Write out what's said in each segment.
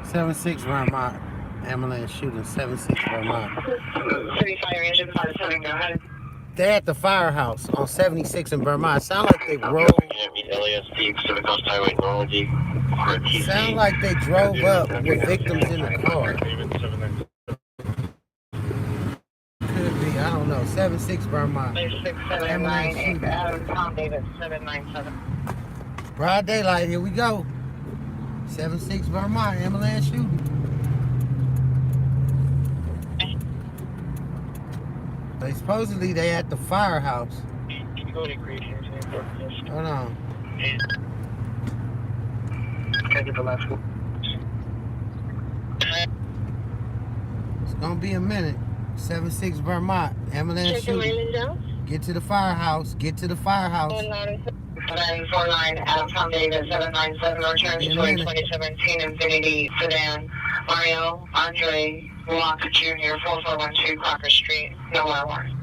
7-6 Vermont. Ambulance shooting 7-6 Vermont. City Fire Engine 57, go ahead. They at the firehouse on 76 in Vermont. Sound like they drove. Sound like they drove up with victims in the car. Could be, I don't know. 7-6 Vermont. 6798, Adam Tom Davis 797. Broad daylight, here we go. 7-6 Vermont, ambulance shooting. They supposedly they at the firehouse. Hold on. Can I get the last one? It's gonna be a minute. 7-6 Vermont, ambulance shooting. Get to the firehouse. Get to the firehouse. 949, Adam Tom Davis 797, return to 2017 Infinity Sedan. Mario Andre Locke Jr. 4412 Crocker Street. No warrant.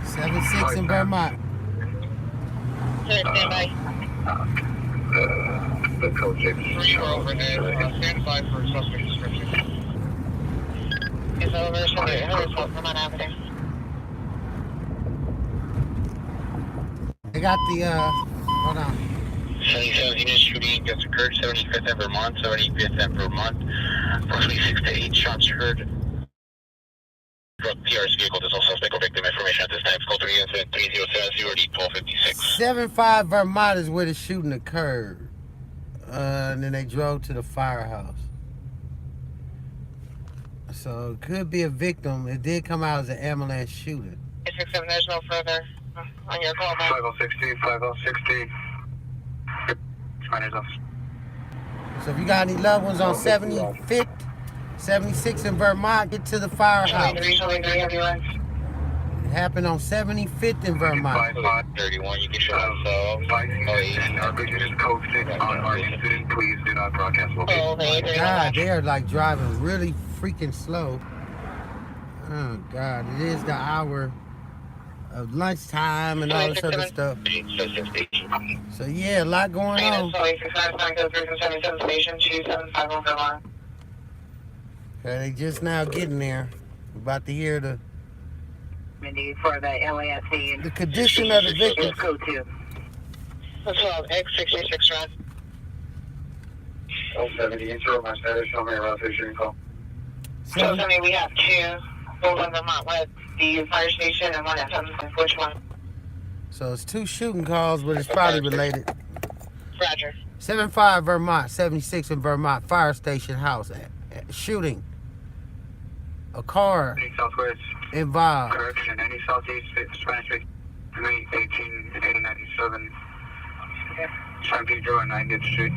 7-6 in Vermont. Stand by. The code 6. 3 or overhead. Stand by for suspect description. It's over. Vermont Avenue. They got the hold on. 77 unit shooting gets occurred, 75th and Vermont, 75th and Vermont. Approximately 6 to 8 shots heard. PR's vehicle, there's no suspect or victim information at this time. Call 3 incident 3070 1256. 75 Vermont is where the shooting occurred. And then they drove to the firehouse. So it could be a victim. It did come out as an ambulance shooting. 67, there's no further on your call back. 5060, 5060. So if you got any loved ones on 75th, 76 in Vermont, get to the firehouse. It happened on 75th in Vermont. 31, you can show us. Our vision is code 6 on our incident. Please do not broadcast location. God, they're like driving really freaking slow. Oh God, it is the hour of lunchtime and all this other stuff. So yeah, a lot going on. Okay, they just now getting there. We're about to hear the For the LASC. the condition of the victim. Code 2. What's up? X66 run. 070, intro my status, show me around shooting call. So, we have 2. Both of them at the fire station and one at 7. Which one? So it's 2 shooting calls, but it's probably related. Roger. 75 Vermont, 76 in Vermont, fire station house. Shooting. A car Any southwest, involved. correction, any southeast, Spanish Street, 18, 8097. Champagne Joe and 9th Street.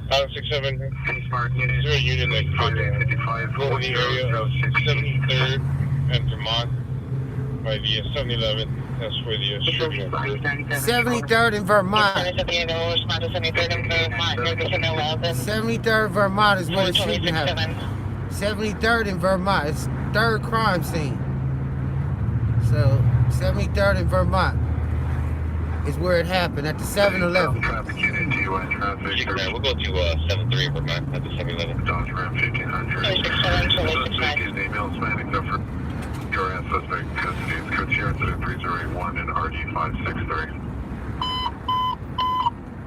567. Any smart unit, 0 unit that could 55, go to the area of 73rd and Vermont by the 711. That's where the shooting occurred. 73rd in Vermont. 73rd Vermont is where the shooting happened. 73rd in Vermont. It's 3rd crime scene. So 73rd in Vermont is where it happened at the 7-Eleven. Traffic unit, G1 traffic. We'll go to 73 Vermont at the 711. Dodge Ram 1500. Suspect is email spam except for your ass suspect. Custody is code here incident 3081 and RG 563.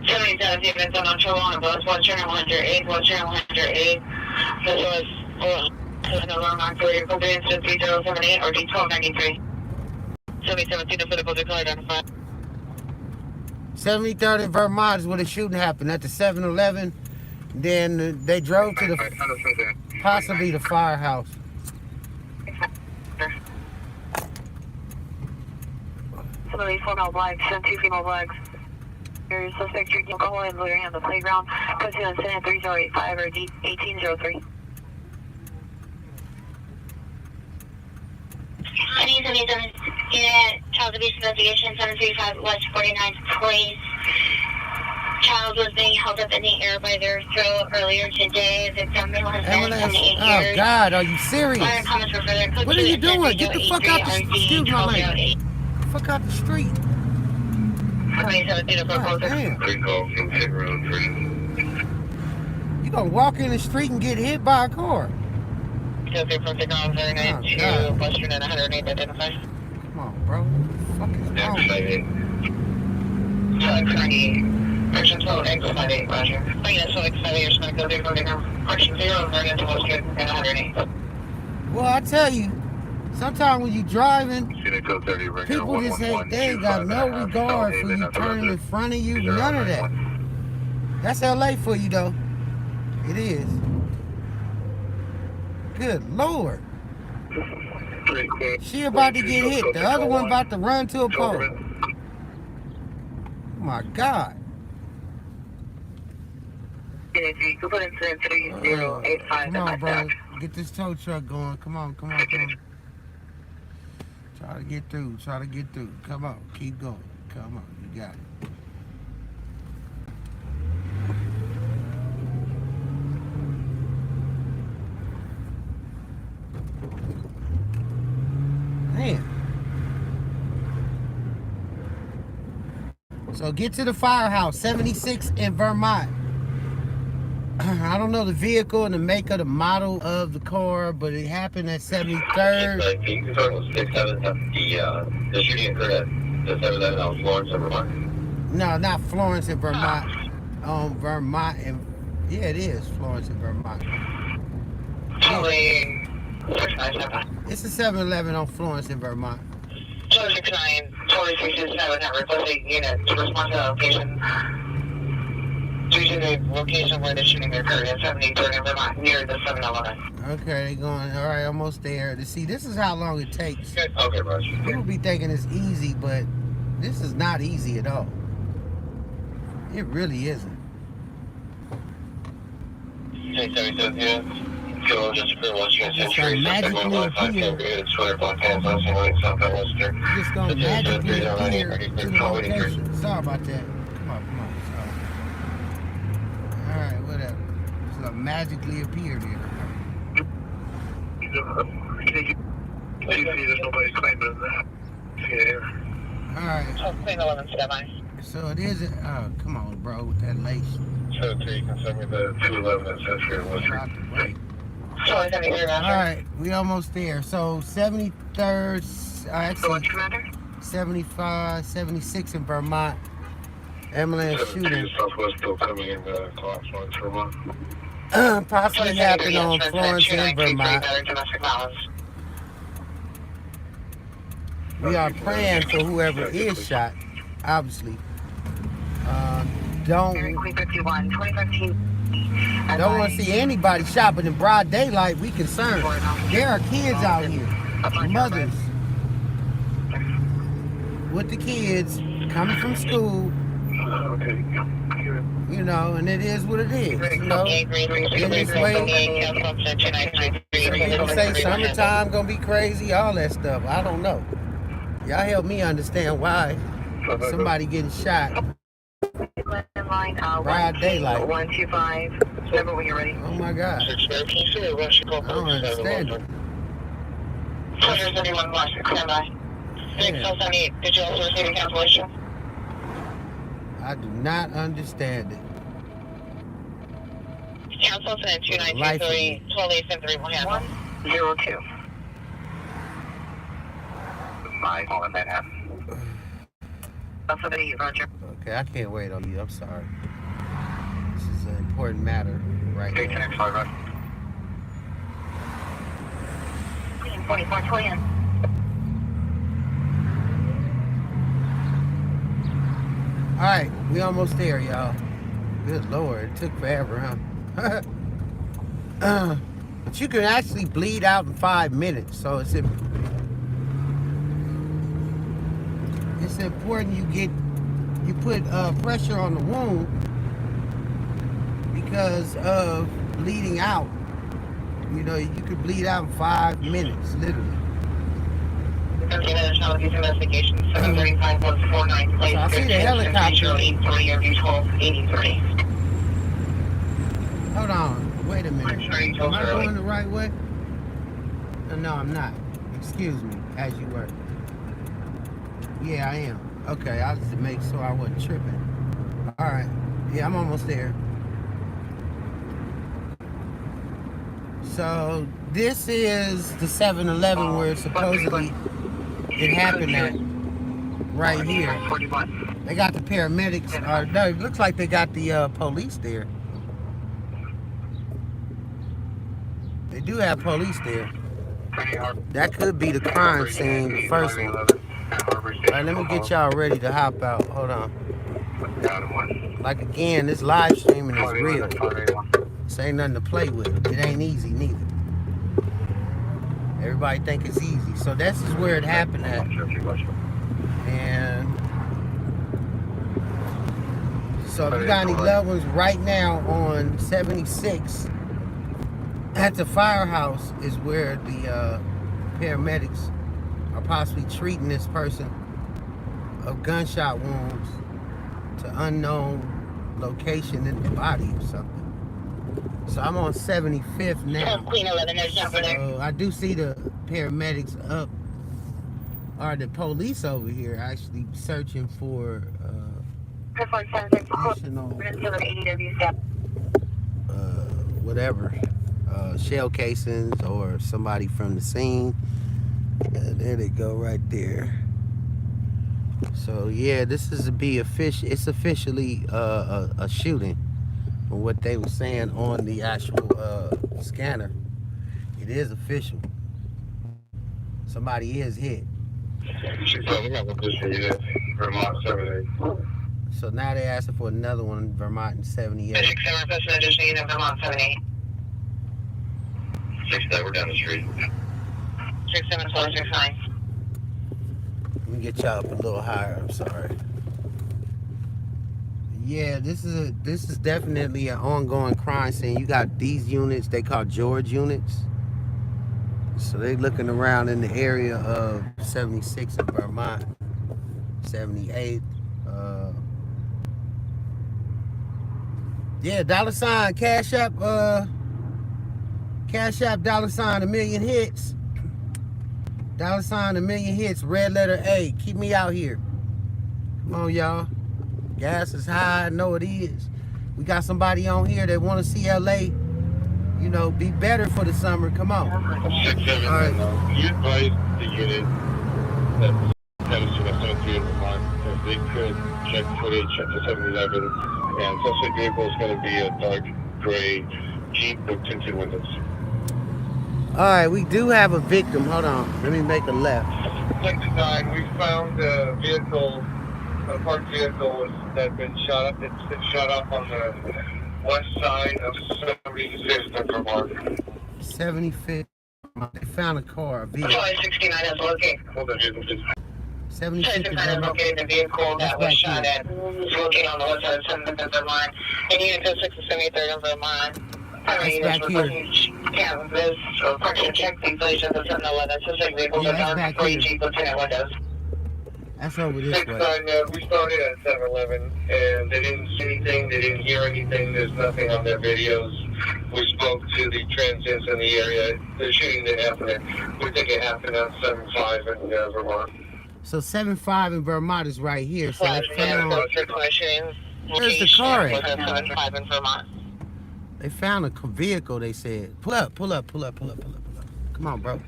77 units on Toronto on bus 1 channel 108, 1 channel 108. This was alarm operator code incident 3078 or D1293. 77 units for the public call identified. 73rd in Vermont is where the shooting happened at the 7-Eleven. Then they drove to the possibly the firehouse. Some of these 4 male flags, send 2 female flags. Your suspect drinking alcohol and loitering on the playground. Code 2 incident 3085 or D1803. 77 unit, child abuse investigation 735 West 49th Place. Child was being held up in the air by their throat earlier today. The victim has been 78 Oh years. God, are you serious? Fire comments were further. Code What are 2 you doing? incident Get the fuck out the 8083 excuse my language. RD1208. Get the fuck out the street. 27 unit for God closer. damn. 3 calls from hit road 3. You gonna walk in the street and get hit by a car. Go through from Picon 09 to God. Western and 108 identify. Come on, bro. What the fuck is wrong with you? Select 98. Correction 12, exit 58, roger. Minus Select 58, you're going to go through from Picon. Correction 0, Vernon to Western and 108. Well, I tell you, sometimes when you driving, Unit code 30, ring people just say they ain't got no regard for you turning in front of you. None of that. That's LA for you, though. It is. Good Lord. She about to get hit. The other one about to run to a pole. Oh my God. Come on, bro. Get this tow truck going. Come on. Try to get through. Come on. Keep going. Come on. You got it. Man. So get to the firehouse, 76 in Vermont. I don't know the vehicle and the make of the model of the car, but it happened at 73rd. Can you confirm 67 the shooting occurred at the 711 on Florence in Vermont? No, not Florence in Vermont. Vermont and yeah, it is Florence in Vermont. Totally 697. It's a 7-Eleven on Florence in Vermont. 269, 4367, have requested unit to respond to the location. Due to the location where the shooting occurred at 73rd in Vermont, near the 7-Eleven. Okay, they going, all right, almost there. To see, this is how long it takes. Okay, Roger. People be thinking it's easy, but this is not easy at all. It really isn't. 677 here. Go just for Western It's Century. gonna magically appear. It's 200 block 10, Western Lake, South and Western. It's just gonna magically appear to the location. Sorry about that. Come on. Sorry. All right, whatever. It's gonna magically appear there. There's nobody claiming that. Here. All right. Oh, Queen 11, standby. So it is. Oh, come on, bro, with that lace. 73, you can send me the 211 that says here in Out Western. the way. Totally 73, All roger. right, we almost there. So 73rd, actually 75, 76 in Vermont. Ambulance 72 shooting Southwest still coming in clock Florence, Vermont. possibly happened on Florence in Vermont. Domestic violence. We are praying for whoever is shot, obviously. Don't Queen 51, 2015. don't want to see anybody shot, but in broad daylight, we concerned. There are kids out here, mothers with the kids coming from school, Okay. you know, and it is what it is, you know. In this way, some people say summertime gonna be crazy, all that stuff. I don't know. Y'all help me understand why somebody getting shot. Broad daylight. 125. Remember when you're ready. Oh my God. 6 can you see a rush call I don't understand it. 231 West, standby. 678, did you also receive a cancellation? I do not understand it. Cancel sent 2923, 12873 will handle. 102. My calling that happen. Somebody, roger. Okay, I can't wait on you. I'm sorry. This is an important matter right now. 4420. All right, we almost there, y'all. Good Lord, it took forever, huh? But you can actually bleed out in 5 minutes, so it's important you put pressure on the wound because of bleeding out. You know, you could bleed out in 5 minutes, literally. Investigation 735 149. So I see the helicopter. 83 of U1283. Hold on, wait a minute. Am I going the right way? No, I'm not. Excuse me, as you were. Yeah, I am. Okay, I just to make sure I wasn't tripping. All right. Yeah, I'm almost there. So this is the 7-Eleven where supposedly it happened at. Right here. They got the paramedics. No, it looks like they got the police there. They do have police there. That could be the crime scene, the first one. Alright, let me get y'all ready to hop out. Hold on. Like again, this live streaming is real. This ain't nothing to play with. It ain't easy neither. Everybody think it's easy. So this is where it happened at. And so if you got any loved ones right now on 76 at the firehouse is where the paramedics are possibly treating this person of gunshot wounds to unknown location in the body or something. So I'm on 75th now. Queen 11, there's number there. So I do see the paramedics up, or the police over here actually searching for additional whatever, shell casings or somebody from the scene. There they go right there. So yeah, this is it's officially a shooting from what they were saying on the actual scanner. It is official. Somebody is hit. Vermont 78. So now they're asking for another one in Vermont in 78. 6-7, person additional unit, Vermont 78. 6-9, we're down the street. 67469. Let me get y'all up a little higher. I'm sorry. Yeah, this is definitely an ongoing crime scene. You got these units they call George units. So they looking around in the area of 76 in Vermont, 78. Yeah, $, Cash App, $, a million hits. $, a million hits, red letter A. Keep me out here. Come on, y'all. Gas is high, I know it is. We got somebody on here that want to see LA, you know, be better for the summer. Come on. 6-7, All right. you advise the unit that Tennessee, that's 73 in Vermont, if they could check footage at the 7-Eleven, and suspect vehicle is going to be a dark gray Jeep with tinted windows. All right, we do have a victim. Hold on. Let me make a left. 6-9, we found a vehicle, a parked vehicle that's been shot up. It's been shot up on the west side of 76th in Vermont. 75th. They found a car, a vehicle. 69 is located. Hold on, vehicle, please. 76th is 69 is located the vehicle that was shot at. It's located on the west side of 7th in Vermont. And unit 6 to 73rd in Vermont. That's back here. Yeah, this person check the place of the 7-Eleven. Suspect vehicles are dark gray Jeep with tinted windows. That's over this way. 6-9, we started at 7-Eleven, and they didn't see anything, they didn't hear anything, there's nothing on their videos. We spoke to the transients in the area, the shooting didn't happen there. We think it happened on 7-5 in Vermont. So 75 in Vermont is right here. So they found, Where's the car at? 7-5 in Vermont. they found a vehicle, they said. Pull up. Come on, bro.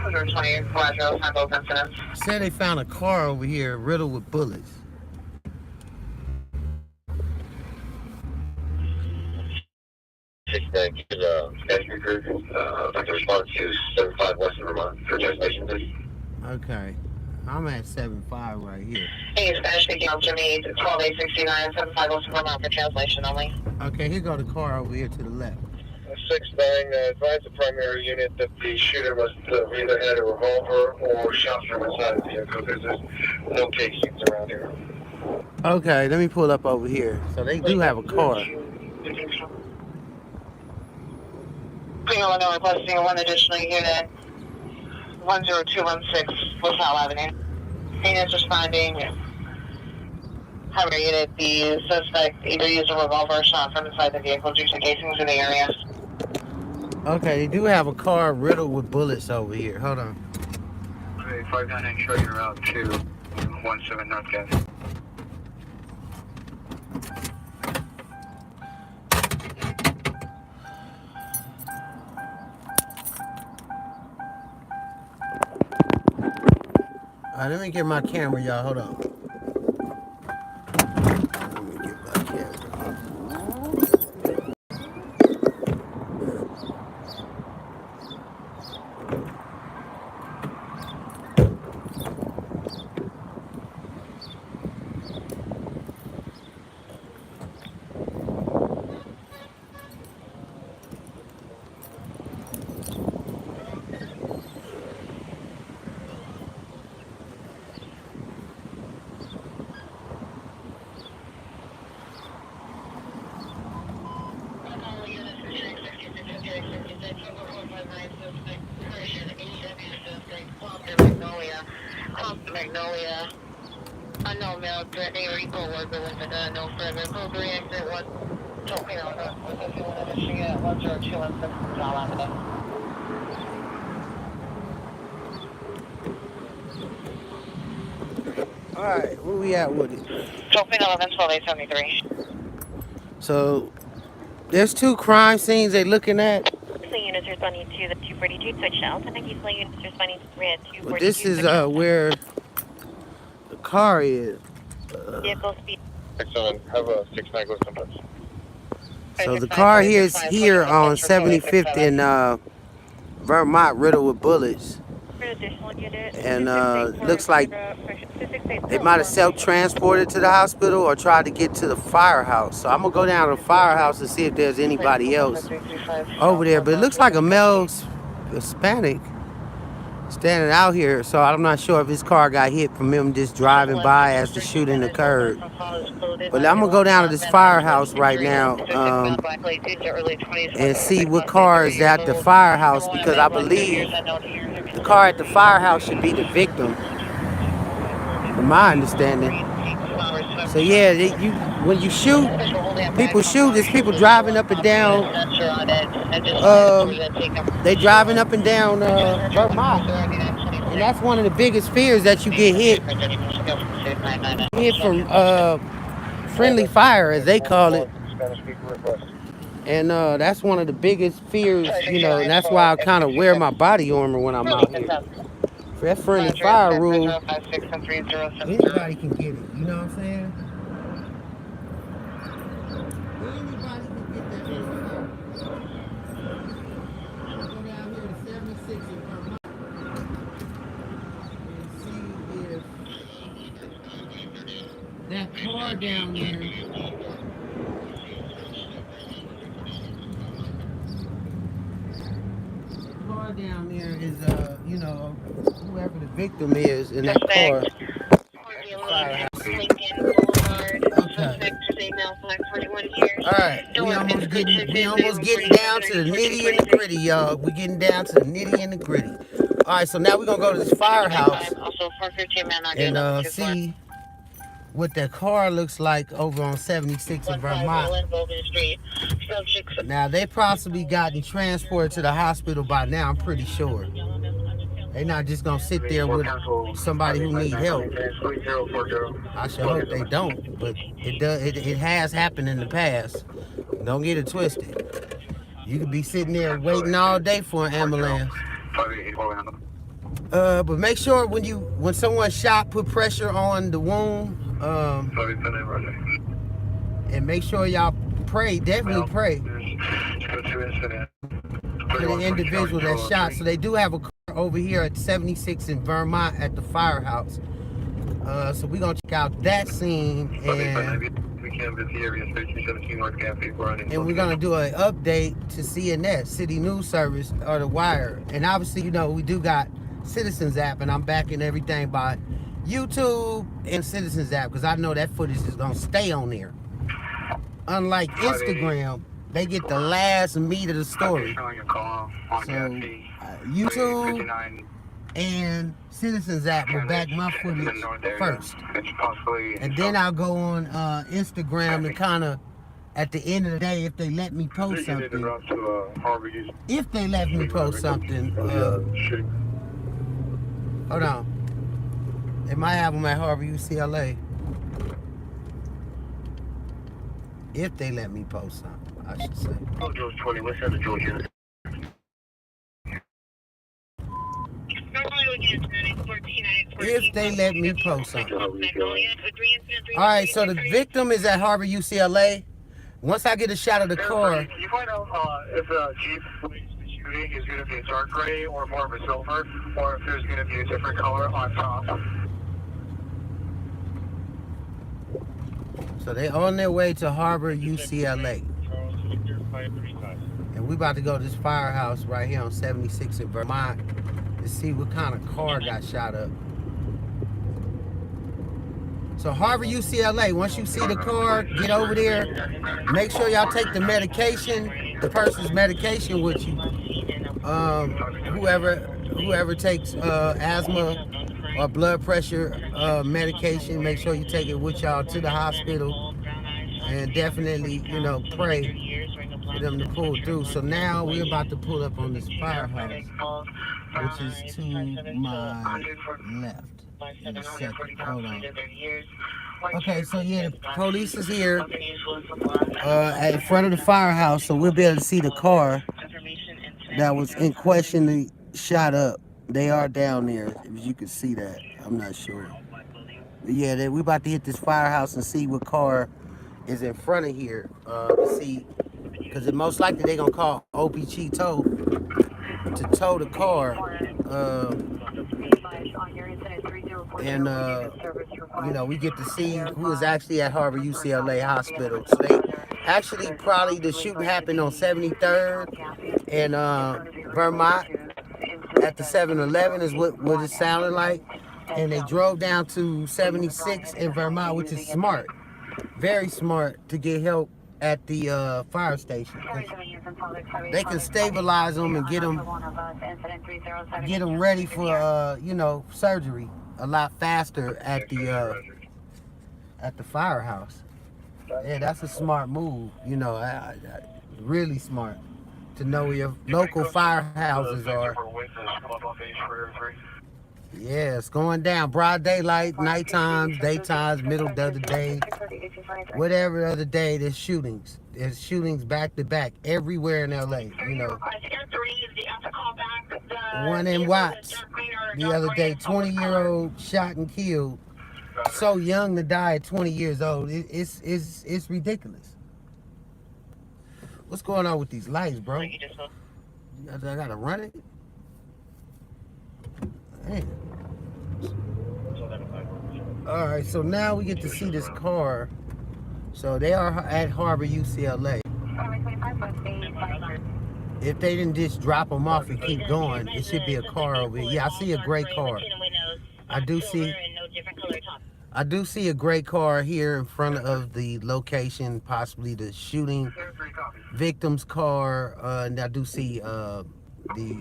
120, Quadro, have both incidents. Said they found a car over here riddled with bullets. Response to 75 Western Vermont for translation, please. Okay. I'm at 75 right here. Hey, Spanish speaking on Jimmy, 12869, 75 Western Vermont for translation only. Okay, here go the car over here to the left. 6-9, advise the primary unit that the shooter must either had a revolver or shot from inside the vehicle because there's no casings around here. Okay, let me pull up over here. So they do have a car. Queen Illinois requesting one additional unit, 10216 LaSalle Avenue. Units responding. However, unit, the suspect either used a revolver or shot from inside the vehicle due to casings in the area. Okay, they do have a car riddled with bullets over here. Hold on. Okay, 599, show you route to 17 North Gas. Alright, let me get my camera, y'all. Hold on. Let me get my camera. Magnolia. Unknown male threatening a repo worker with a gun. No further. Burglary exit 1. Talking on the 10216 John Avenue. Alright, where we at with it? Token 11-12-873. So, there's 2 crime scenes they looking at. Units responding to the 242 switch out. And he's units responding to 242. But this is where the car is. Vehicle speed. Excellent. Have a 6-9 go someplace. So the car here is here on 75th in Vermont, riddled with bullets. And looks like they might have self-transported to the hospital or tried to get to the firehouse. So I'm gonna go down to the firehouse and see if there's anybody else over there. But it looks like a male Hispanic standing out here. So I'm not sure if his car got hit from him just driving by as the shooting occurred. But I'm gonna go down to this firehouse right now and see what car is at the firehouse, because I believe the car at the firehouse should be the victim, from my understanding. So yeah, when you shoot, people shoot. There's people driving up and down. They driving up and down Vermont, and that's one of the biggest fears, that you get hit from friendly fire, as they call it. And that's one of the biggest fears, you know, and that's why I kind of wear my body armor when I'm out here. For that friendly fire rule, anybody can get it, you know what I'm saying? Anybody can get that friendly fire. Go down here to 76 in Vermont and see if that car down there down there is, you know, whoever the victim is in that car. Okay. Alright, we almost getting down to the nitty and the gritty, y'all. We're getting down to the nitty and the gritty. Alright, so now we're gonna go to this firehouse and see what that car looks like over on 76 in Vermont. Now, they possibly gotten transported to the hospital by now, I'm pretty sure. They're not just gonna sit there with somebody who needs help. I should hope they don't, but it has happened in the past. Don't get it twisted. You could be sitting there waiting all day for an ambulance. But make sure when someone's shot, put pressure on the wound. And make sure y'all pray, definitely pray for the individual that's shot. So they do have a car over here at 76 in Vermont at the firehouse. So we're gonna check out that scene, and we're gonna do an update to CNS, City News Service, or The Wire. And obviously, you know, we do got Citizens app, and I'm backing everything by YouTube and Citizens app, because I know that footage is gonna stay on there. Unlike Instagram, they get the last meat of the story. So YouTube and Citizens app will back my footage first, and then I'll go on Instagram and kind of, at the end of the day, if they let me post something, hold on, they might have them at Harvard UCLA. If they let me post something, I should say. George 20, what's up, Georgia? Normally we get 14 if they let me post something. All right, so the victim is at Harbor UCLA. Once I get a shot of the car, Can you find out if a Jeep shooting is going to be a dark gray or more of a silver, or if there's going to be a different color on top? so they on their way to Harbor UCLA. And we about to go to this firehouse right here on 76 in Vermont to see what kind of car got shot up. So Harbor UCLA, once you see the car, get over there. Make sure y'all take the medication, the person's medication with you. Whoever takes asthma or blood pressure medication, make sure you take it with y'all to the hospital. And definitely, pray for them to pull through. So now we're about to pull up on this firehouse, which is to my left. In a second. Hold on. Okay, so yeah, the police is here in front of the firehouse, so we'll be able to see the car that was in question shot up. They are down there, if you can see that. I'm not sure. But yeah, we about to hit this firehouse and see what car is in front of here to see, because it most likely they're gonna call OPG tow to tow the car. And we get to see who is actually at Harbor UCLA Hospital. So they actually probably the shooting happened on 73rd and Vermont at the 7-Eleven is what it sounded like. And they drove down to 76 in Vermont, which is smart, very smart, to get help at the fire station. They can stabilize them and get them ready for surgery a lot faster at the firehouse. Yeah, that's a smart move. Really smart to know where your local firehouses are. Yeah, it's going down. Broad daylight, night times, daytimes, middle of the day, whatever other day. There's shootings. There's shootings back to back everywhere in LA. One in Watts the other day, 20-year-old shot and killed. So young to die at 20 years old. It's ridiculous. What's going on with these lights, bro? I gotta run it. Man. All right, so now we get to see this car. So they are at Harbor UCLA. If they didn't just drop them off and keep going, it should be a car over here. Yeah, I see a gray car. I do see a gray car here in front of the location, possibly the shooting victim's car. And I do see the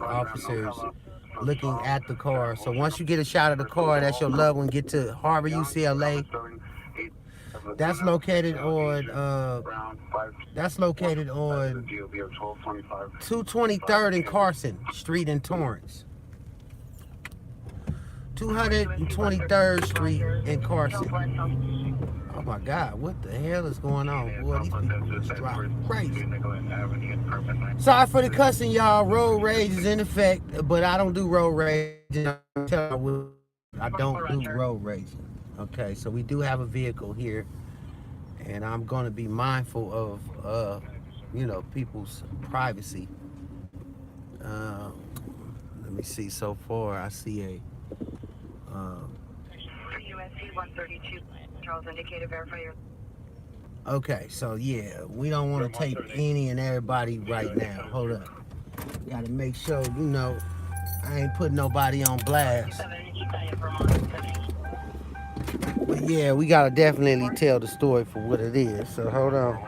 officers looking at the car. So once you get a shot of the car, that's your loved one. Get to Harbor UCLA. That's located on 223rd and Carson Street in Torrance. 223rd Street in Carson. Oh my God, what the hell is going on? Boy, these people just driving crazy. Sorry for the cussing, y'all. Road rage is in effect, but I don't do road rage. I don't do road raging. Okay, so we do have a vehicle here, and I'm going to be mindful of, people's privacy. Let me see. So far, I see a. USC 132. Charles indicated verify your. Okay, so yeah, we don't want to take any and everybody right now. Hold up. Got to make sure, I ain't putting nobody on blast. But yeah, we got to definitely tell the story for what it is. So hold on.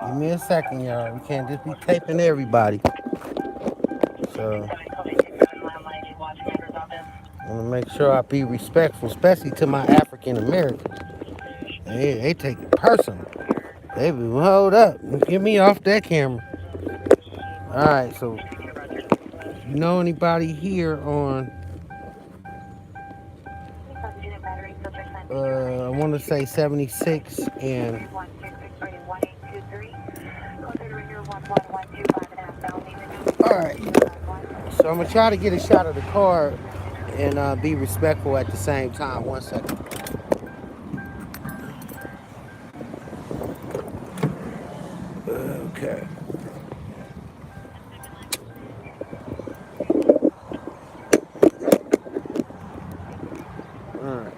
Give me a second, y'all. We can't just be taping everybody. So I want to make sure I be respectful, especially to my African Americans. They take it personal. They be, hold up, get me off that camera. All right, so you know anybody here on, I want to say 76 and, all right, So I'm gonna try to get a shot of the car and be respectful at the same time. 1 second. Okay. All right.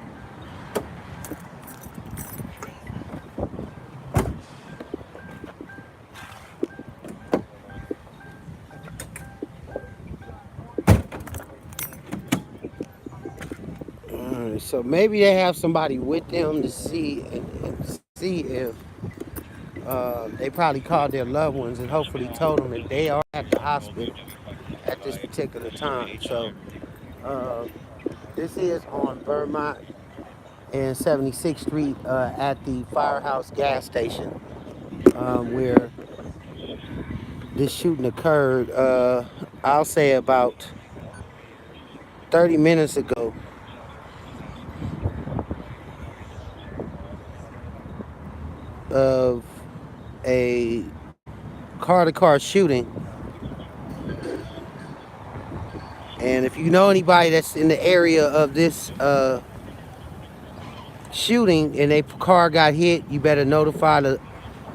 Alright, so maybe they have somebody with them to see and see if they probably called their loved ones and hopefully told them that they are at the hospital at this particular time. So uh, this is on Vermont and 76th Street at the Firehouse gas station where this shooting occurred. I'll say about 30 minutes ago. Of a car-to-car shooting. And if you know anybody that's in the area of this shooting and a car got hit, you better notify the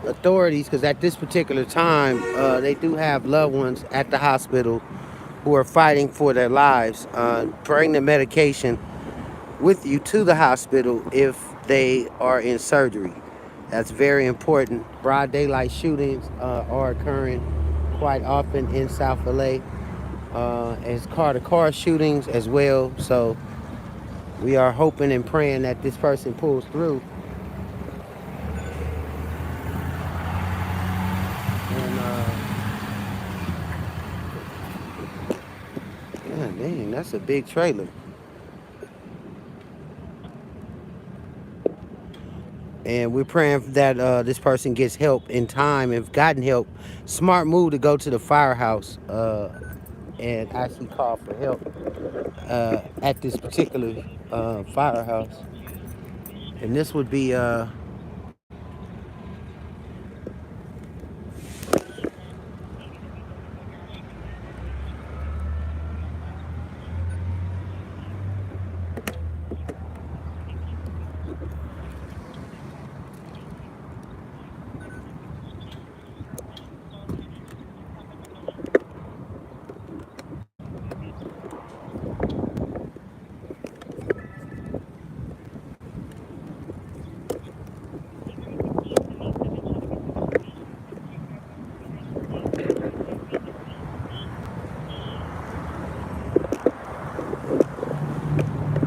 authorities because at this particular time, they do have loved ones at the hospital who are fighting for their lives. Bring the medication with you to the hospital if they are in surgery. That's very important. Broad daylight shootings are occurring quite often in South LA. As car-to-car shootings as well. So we are hoping and praying that this person pulls through. And yeah, dang, that's a big trailer. And we're praying that this person gets help in time. If gotten help, smart move to go to the firehouse and actually call for help at this particular firehouse. And this would be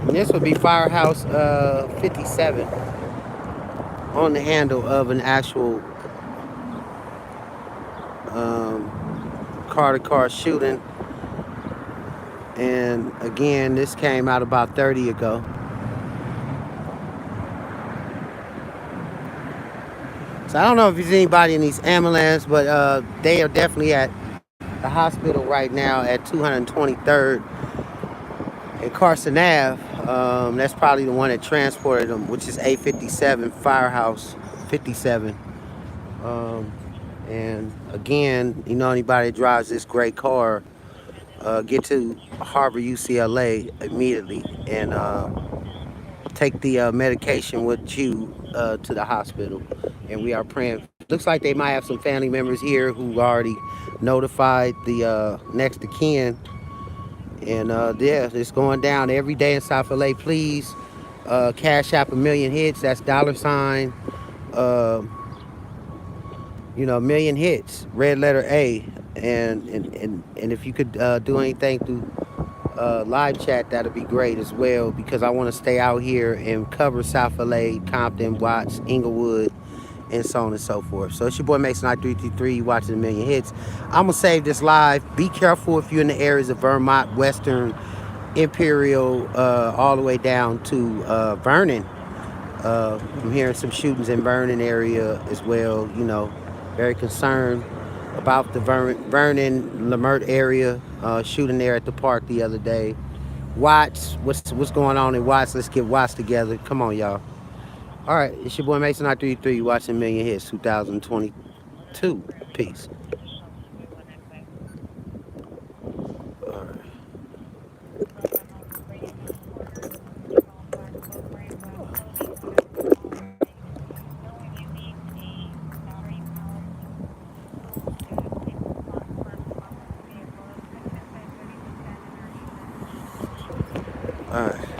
and this would be Firehouse 57 on the handle of an actual car-to-car shooting. And again, this came out about 30 ago. So I don't know if there's anybody in these ambulance, but they are definitely at the hospital right now at 223rd and Carson Ave. That's probably the one that transported them, which is A57, Firehouse 57. And again, you know, anybody that drives this great car, get to Harbor UCLA immediately and take the medication with you to the hospital. And we are praying. Looks like they might have some family members here who already notified the next of kin. And yeah, it's going down every day in South LA. Please cash app 1,000,000 hits. That's $ you know, 1,000,000 hits, red letter A. And if you could do anything through live chat, that'd be great as well, because I want to stay out here and cover South LA, Compton, Watts, Inglewood, and so on and so forth. So it's your boy Mason I333. You watching 1,000,000 hits. I'm gonna save this live. Be careful if you're in the areas of Vermont, Western, Imperial, all the way down to Vernon. I'm hearing some shootings in Vernon area as well. You know, very concerned about the Vernon, Lamert area, shooting there at the park the other day. Watts, what's going on in Watts? Let's get Watts together. Come on, y'all. All right, it's your boy Mason I333. You watching 1,000,000 hits 2022. Peace. All right. Alright.